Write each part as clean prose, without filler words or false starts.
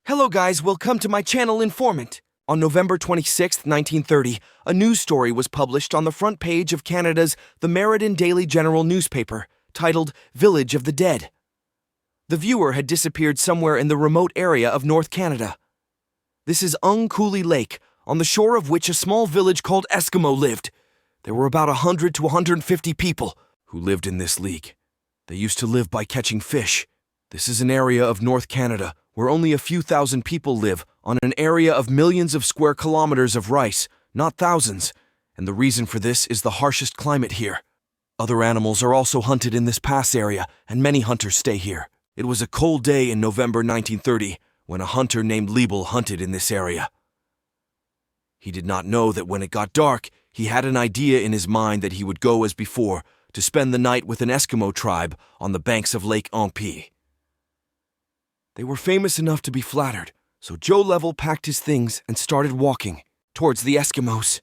Hello guys, welcome to my channel Informant. On November 26, 1930, a news story was published on the front page of Canada's The Meriden Daily General newspaper, titled Village of the Dead. The viewer had disappeared somewhere in the remote area of North Canada. This is Anjikuni Lake, on the shore of which a small village called Eskimo lived. There were about 100 to 150 people who lived in this league. They used to live by catching fish. This is an area of North Canada where only a few thousand people live on an area of millions of square kilometers of rice, not thousands, and the reason for this is the harshest climate here. Other animals are also hunted in this pass area, and many hunters stay here. It was a cold day in November 1930 when a hunter named Liebel hunted in this area. He did not know that when it got dark, he had an idea in his mind that he would go as before to spend the night with an Eskimo tribe on the banks of Lake Anjikuni. They were famous enough to be flattered, so Joe Level packed his things and started walking towards the Eskimos.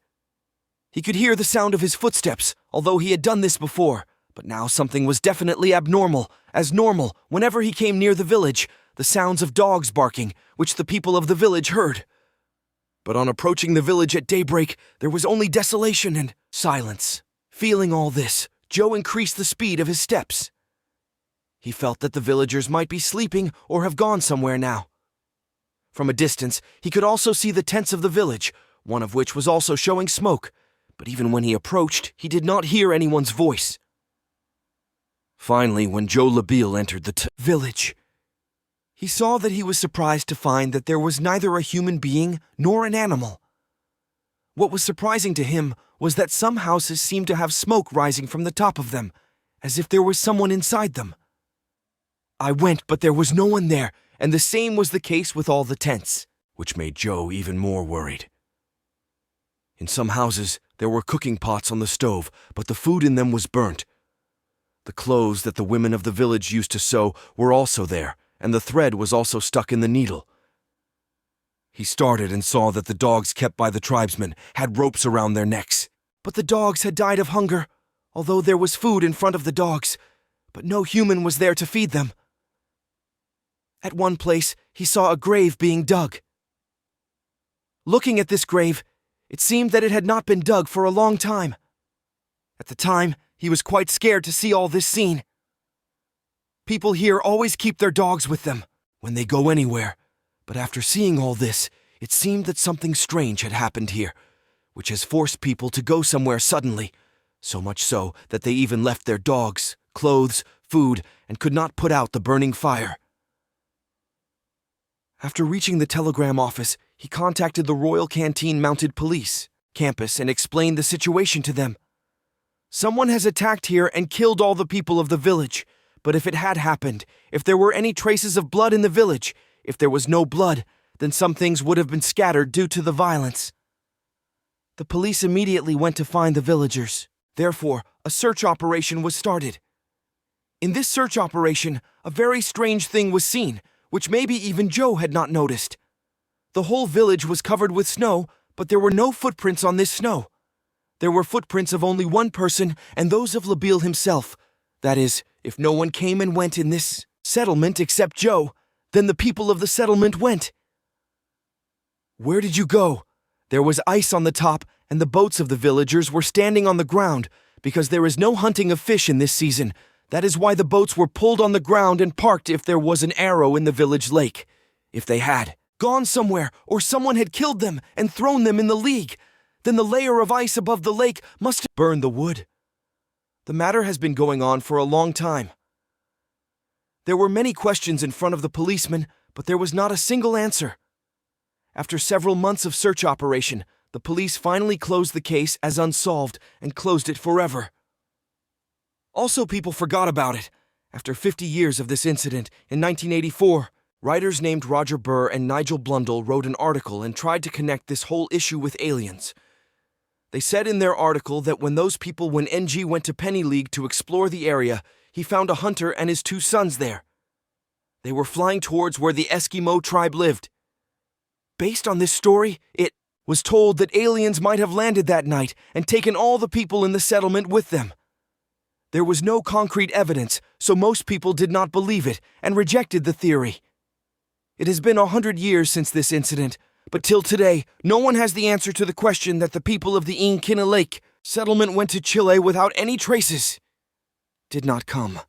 He could hear the sound of his footsteps, although he had done this before, but now something was definitely abnormal, as normal whenever he came near the village, the sounds of dogs barking, which the people of the village heard. But on approaching the village at daybreak, there was only desolation and silence. Feeling all this, Joe increased the speed of his steps. He felt that the villagers might be sleeping or have gone somewhere now. From a distance, he could also see the tents of the village, one of which was also showing smoke, but even when he approached, he did not hear anyone's voice. Finally, when Joe Labille entered the village, he saw that he was surprised to find that there was neither a human being nor an animal. What was surprising to him was that some houses seemed to have smoke rising from the top of them, as if there was someone inside them. I went, but there was no one there, and the same was the case with all the tents, which made Joe even more worried. In some houses, there were cooking pots on the stove, but the food in them was burnt. The clothes that the women of the village used to sew were also there, and the thread was also stuck in the needle. He started and saw that the dogs kept by the tribesmen had ropes around their necks. But the dogs had died of hunger, although there was food in front of the dogs, but no human was there to feed them. At one place, he saw a grave being dug. Looking at this grave, it seemed that it had not been dug for a long time. At the time, he was quite scared to see all this scene. People here always keep their dogs with them when they go anywhere, but after seeing all this, it seemed that something strange had happened here, which has forced people to go somewhere suddenly, so much so that they even left their dogs, clothes, food, and could not put out the burning fire. After reaching the telegram office, he contacted the Royal Canteen Mounted Police campus and explained the situation to them. Someone has attacked here and killed all the people of the village, but if it had happened, if there were any traces of blood in the village, if there was no blood, then some things would have been scattered due to the violence. The police immediately went to find the villagers. Therefore, a search operation was started. In this search operation, a very strange thing was seen, which maybe even Joe had not noticed. The whole village was covered with snow, but there were no footprints on this snow. There were footprints of only one person, and those of Labille himself. That is, if no one came and went in this settlement except Joe, then the people of the settlement went. Where did you go? There was ice on the top, and the boats of the villagers were standing on the ground, because there is no hunting of fish in this season. That is why the boats were pulled on the ground and parked if there was an arrow in the village lake. If they had gone somewhere, or someone had killed them and thrown them in the league, then the layer of ice above the lake must have burned the wood. The matter has been going on for a long time. There were many questions in front of the policeman, but there was not a single answer. After several months of search operation, the police finally closed the case as unsolved and closed it forever. Also, people forgot about it. After 50 years of this incident, in 1984, writers named Roger Burr and Nigel Blundell wrote an article and tried to connect this whole issue with aliens. They said in their article that when NG went to Penny League to explore the area, he found a hunter and his two sons there. They were flying towards where the Eskimo tribe lived. Based on this story, it was told that aliens might have landed that night and taken all the people in the settlement with them. There was no concrete evidence, so most people did not believe it and rejected the theory. It has been 100 years since this incident, but till today, no one has the answer to the question that the people of the Inuit Lake settlement went to Chile without any traces did not come.